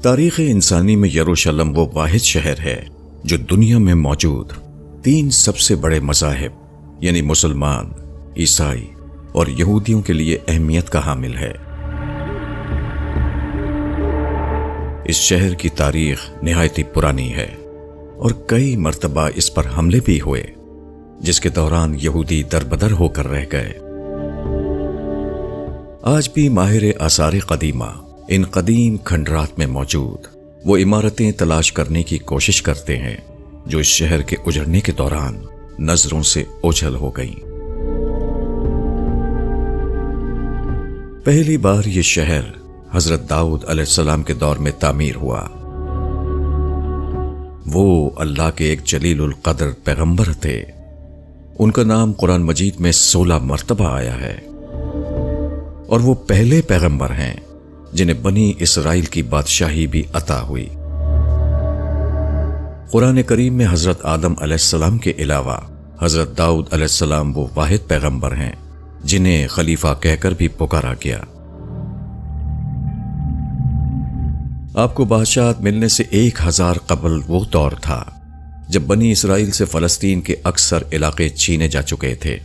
تاریخ انسانی میں یروشلم وہ واحد شہر ہے جو دنیا میں موجود 3 سب سے بڑے مذاہب یعنی مسلمان، عیسائی اور یہودیوں کے لیے اہمیت کا حامل ہے۔ اس شہر کی تاریخ نہایت پرانی ہے اور کئی مرتبہ اس پر حملے بھی ہوئے، جس کے دوران یہودی دربدر ہو کر رہ گئے۔ آج بھی ماہر آثار قدیمہ ان قدیم کھنڈرات میں موجود وہ عمارتیں تلاش کرنے کی کوشش کرتے ہیں جو اس شہر کے اجڑنے کے دوران نظروں سے اوجھل ہو گئیں۔ پہلی بار یہ شہر حضرت داؤد علیہ السلام کے دور میں تعمیر ہوا۔ وہ اللہ کے ایک جلیل القدر پیغمبر تھے۔ ان کا نام قرآن مجید میں 16 مرتبہ آیا ہے اور وہ پہلے پیغمبر ہیں جنہیں بنی اسرائیل کی بادشاہی بھی عطا ہوئی۔ قرآن کریم میں حضرت آدم علیہ السلام کے علاوہ حضرت داؤد علیہ السلام وہ واحد پیغمبر ہیں جنہیں خلیفہ کہہ کر بھی پکارا گیا۔ آپ کو بادشاہت ملنے سے 1000 قبل وہ دور تھا جب بنی اسرائیل سے فلسطین کے اکثر علاقے چھینے جا چکے تھے۔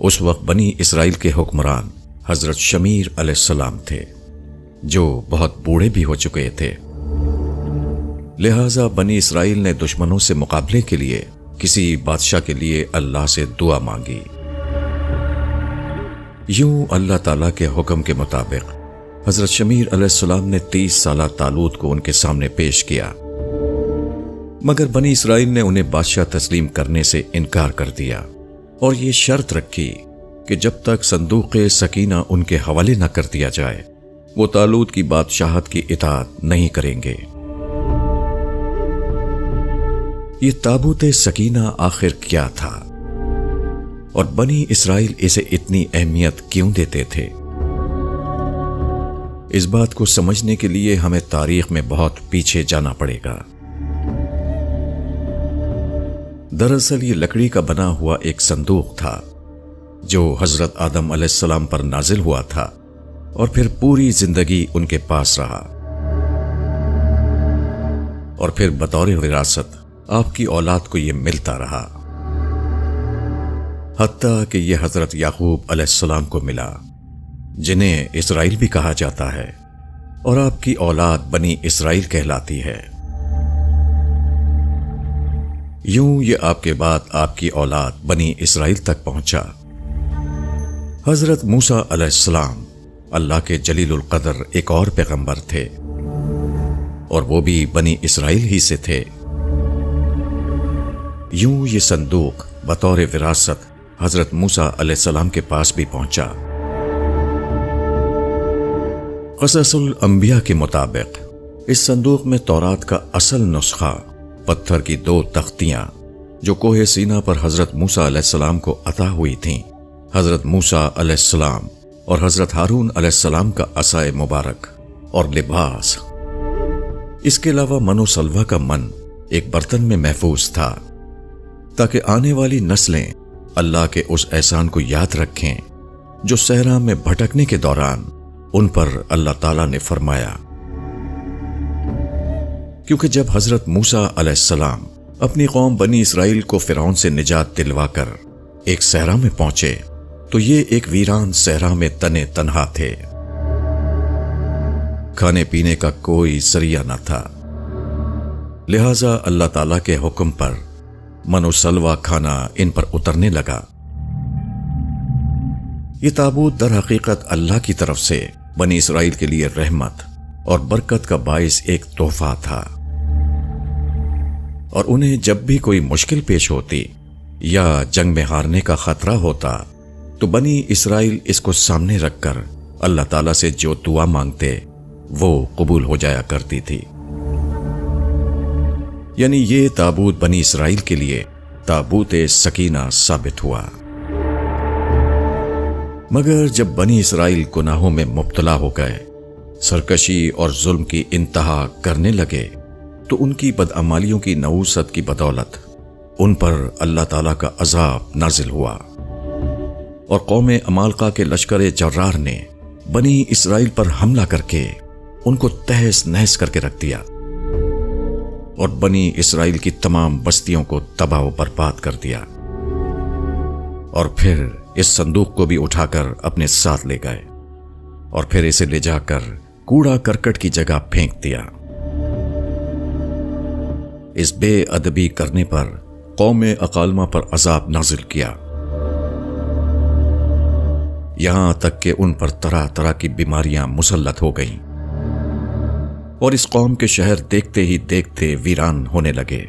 اس وقت بنی اسرائیل کے حکمران حضرت شمیر علیہ السلام تھے جو بہت بوڑھے بھی ہو چکے تھے، لہذا بنی اسرائیل نے دشمنوں سے مقابلے کے لیے کسی بادشاہ کے لیے اللہ سے دعا مانگی۔ یوں اللہ تعالیٰ کے حکم کے مطابق حضرت شمیر علیہ السلام نے 30 سالہ طالوت کو ان کے سامنے پیش کیا، مگر بنی اسرائیل نے انہیں بادشاہ تسلیم کرنے سے انکار کر دیا اور یہ شرط رکھی کہ جب تک صندوق سکینہ ان کے حوالے نہ کر دیا جائے وہ طالوت کی بادشاہت کی اطاعت نہیں کریں گے۔ یہ تابوت سکینہ آخر کیا تھا اور بنی اسرائیل اسے اتنی اہمیت کیوں دیتے تھے؟ اس بات کو سمجھنے کے لیے ہمیں تاریخ میں بہت پیچھے جانا پڑے گا۔ دراصل یہ لکڑی کا بنا ہوا ایک صندوق تھا جو حضرت آدم علیہ السلام پر نازل ہوا تھا اور پھر پوری زندگی ان کے پاس رہا، اور پھر بطور وراثت آپ کی اولاد کو یہ ملتا رہا، حتیٰ کہ یہ حضرت یعقوب علیہ السلام کو ملا جنہیں اسرائیل بھی کہا جاتا ہے، اور آپ کی اولاد بنی اسرائیل کہلاتی ہے۔ یوں یہ آپ کے بعد آپ کی اولاد بنی اسرائیل تک پہنچا۔ حضرت موسیٰ علیہ السلام اللہ کے جلیل القدر ایک اور پیغمبر تھے اور وہ بھی بنی اسرائیل ہی سے تھے۔ یوں یہ صندوق بطور وراثت حضرت موسیٰ علیہ السلام کے پاس بھی پہنچا۔ قصص الانبیاء کے مطابق اس صندوق میں تورات کا اصل نسخہ پتھر کی 2 تختیاں جو کوہ سینا پر حضرت موسیٰ علیہ السلام کو عطا ہوئی تھیں، حضرت موسیٰ علیہ السلام اور حضرت ہارون علیہ السلام کا عصائے مبارک اور لباس، اس کے علاوہ من و سلوہ کا من ایک برتن میں محفوظ تھا تاکہ آنے والی نسلیں اللہ کے اس احسان کو یاد رکھیں جو صحرا میں بھٹکنے کے دوران ان پر اللہ تعالیٰ نے فرمایا۔ کیونکہ جب حضرت موسیٰ علیہ السلام اپنی قوم بنی اسرائیل کو فرعون سے نجات دلوا کر ایک صحرا میں پہنچے تو یہ ایک ویران صحرا میں تنے تنہا تھے، کھانے پینے کا کوئی ذریعہ نہ تھا، لہذا اللہ تعالیٰ کے حکم پر من و سلوہ کھانا ان پر اترنے لگا۔ یہ تابوت در حقیقت اللہ کی طرف سے بنی اسرائیل کے لیے رحمت اور برکت کا باعث ایک تحفہ تھا، اور انہیں جب بھی کوئی مشکل پیش ہوتی یا جنگ میں ہارنے کا خطرہ ہوتا تو بنی اسرائیل اس کو سامنے رکھ کر اللہ تعالیٰ سے جو دعا مانگتے وہ قبول ہو جایا کرتی تھی۔ یعنی یہ تابوت بنی اسرائیل کے لیے تابوت سکینہ ثابت ہوا۔ مگر جب بنی اسرائیل گناہوں میں مبتلا ہو گئے، سرکشی اور ظلم کی انتہا کرنے لگے، تو ان کی بدعمالیوں کی نحوست کی بدولت ان پر اللہ تعالیٰ کا عذاب نازل ہوا، اور قوم عمالقہ کے لشکر جرار نے بنی اسرائیل پر حملہ کر کے ان کو تہس نہس کر کے رکھ دیا اور بنی اسرائیل کی تمام بستیوں کو تباہ و برباد کر دیا، اور پھر اس صندوق کو بھی اٹھا کر اپنے ساتھ لے گئے اور پھر اسے لے جا کر کوڑا کرکٹ کی جگہ پھینک دیا۔ اس بے ادبی کرنے پر قوم اقالمہ پر عذاب نازل کیا، یہاں تک کہ ان پر طرح طرح کی بیماریاں مسلط ہو گئیں اور اس قوم کے شہر دیکھتے ہی دیکھتے ویران ہونے لگے۔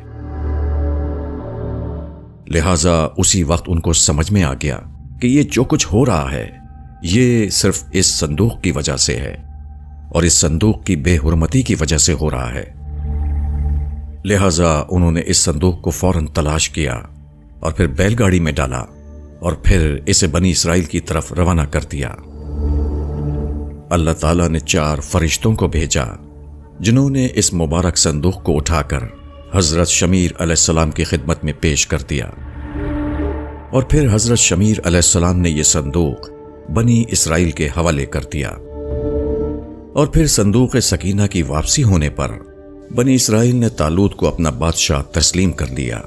لہذا اسی وقت ان کو سمجھ میں آ گیا کہ یہ جو کچھ ہو رہا ہے یہ صرف اس صندوق کی وجہ سے ہے اور اس صندوق کی بے حرمتی کی وجہ سے ہو رہا ہے۔ لہذا انہوں نے اس صندوق کو فوراً تلاش کیا اور پھر بیل گاڑی میں ڈالا اور پھر اسے بنی اسرائیل کی طرف روانہ کر دیا۔ اللہ تعالیٰ نے 4 فرشتوں کو بھیجا جنہوں نے اس مبارک صندوق کو اٹھا کر حضرت شمیر علیہ السلام کی خدمت میں پیش کر دیا، اور پھر حضرت شمیر علیہ السلام نے یہ صندوق بنی اسرائیل کے حوالے کر دیا، اور پھر صندوق سکینہ کی واپسی ہونے پر بنی اسرائیل نے طالوت کو اپنا بادشاہ تسلیم کر لیا۔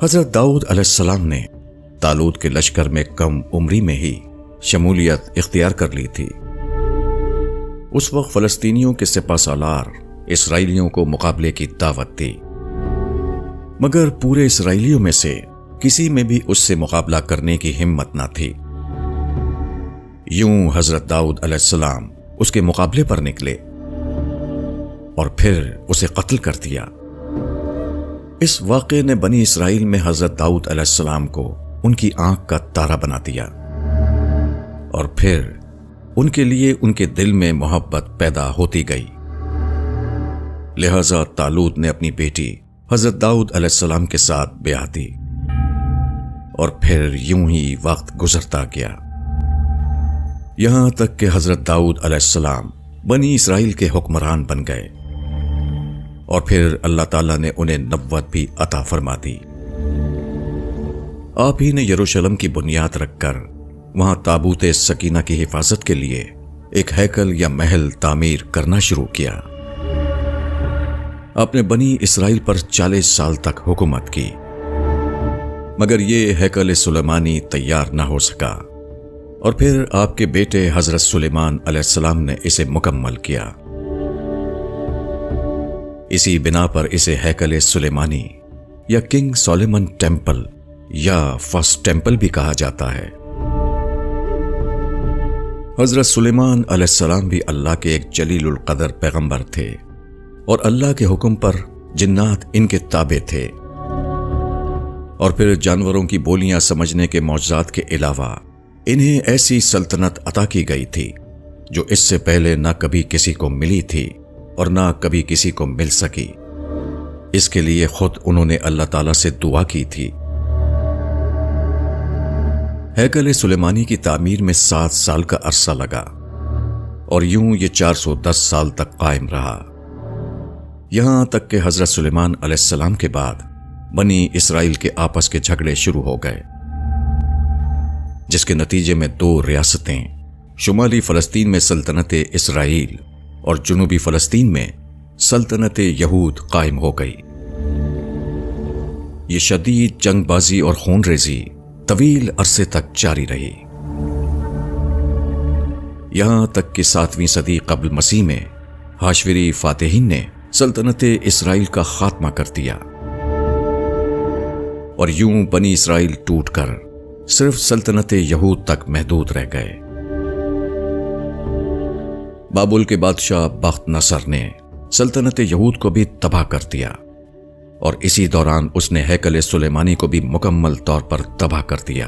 حضرت داؤد علیہ السلام نے طالوت کے لشکر میں کم عمری میں ہی شمولیت اختیار کر لی تھی۔ اس وقت فلسطینیوں کے سپہ سالار اسرائیلیوں کو مقابلے کی دعوت دی، مگر پورے اسرائیلیوں میں سے کسی میں بھی اس سے مقابلہ کرنے کی ہمت نہ تھی۔ یوں حضرت داؤد علیہ السلام اس کے مقابلے پر نکلے اور پھر اسے قتل کر دیا۔ اس واقعے نے بنی اسرائیل میں حضرت داؤد علیہ السلام کو ان کی آنکھ کا تارا بنا دیا، اور پھر ان کے لیے ان کے دل میں محبت پیدا ہوتی گئی۔ لہذا طالوت نے اپنی بیٹی حضرت داؤد علیہ السلام کے ساتھ بیاہ دی، اور پھر یوں ہی وقت گزرتا گیا، یہاں تک کہ حضرت داؤد علیہ السلام بنی اسرائیل کے حکمران بن گئے، اور پھر اللہ تعالیٰ نے انہیں نبوت بھی عطا فرما دی۔ آپ ہی نے یروشلم کی بنیاد رکھ کر وہاں تابوت سکینہ کی حفاظت کے لیے ایک ہیکل یا محل تعمیر کرنا شروع کیا۔ آپ نے بنی اسرائیل پر 40 سال تک حکومت کی، مگر یہ ہیکل سلیمانی تیار نہ ہو سکا، اور پھر آپ کے بیٹے حضرت سلیمان علیہ السلام نے اسے مکمل کیا۔ اسی بنا پر اسے ہیکل سلیمانی یا کنگ سلیمان ٹیمپل یا فرسٹ ٹیمپل بھی کہا جاتا ہے۔ حضرت سلیمان علیہ السلام بھی اللہ کے ایک جلیل القدر پیغمبر تھے، اور اللہ کے حکم پر جنات ان کے تابع تھے، اور پھر جانوروں کی بولیاں سمجھنے کے معجزات کے علاوہ انہیں ایسی سلطنت عطا کی گئی تھی جو اس سے پہلے نہ کبھی کسی کو ملی تھی اور نہ کبھی کسی کو مل سکی۔ اس کے لیے خود انہوں نے اللہ تعالیٰ سے دعا کی تھی۔ ہیکل سلیمانی کی تعمیر میں 7 سال کا عرصہ لگا، اور یوں یہ 410 سال تک قائم رہا، یہاں تک کہ حضرت سلیمان علیہ السلام کے بعد بنی اسرائیل کے آپس کے جھگڑے شروع ہو گئے، جس کے نتیجے میں 2 ریاستیں شمالی فلسطین میں سلطنت اسرائیل اور جنوبی فلسطین میں سلطنت یہود قائم ہو گئی۔ یہ شدید جنگ بازی اور خون ریزی طویل عرصے تک جاری رہی، یہاں تک کہ 7ویں صدی قبل مسیح میں ہاشوری فاتحین نے سلطنت اسرائیل کا خاتمہ کر دیا، اور یوں بنی اسرائیل ٹوٹ کر صرف سلطنت یہود تک محدود رہ گئے۔ بابل کے بادشاہ بخت نصر نے سلطنت یہود کو بھی تباہ کر دیا، اور اسی دوران اس نے ہیکل سلیمانی کو بھی مکمل طور پر تباہ کر دیا،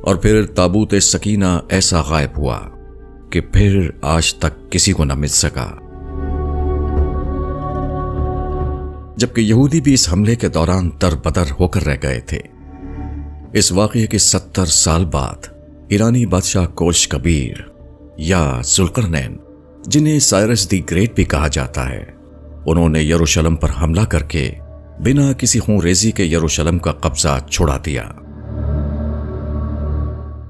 اور پھر تابوت سکینہ ایسا غائب ہوا کہ پھر آج تک کسی کو نہ مل سکا۔ جبکہ یہودی بھی اس حملے کے دوران تر ہو کر رہ گئے تھے۔ اس واقعے کے 70 سال بعد ایرانی بادشاہ کوش کبیر یا ذوالقرنین، جنہیں سائرس دی گریٹ بھی کہا جاتا ہے، انہوں نے یروشلم پر حملہ کر کے بنا کسی خون ریزی کے یروشلم کا قبضہ چھڑا دیا۔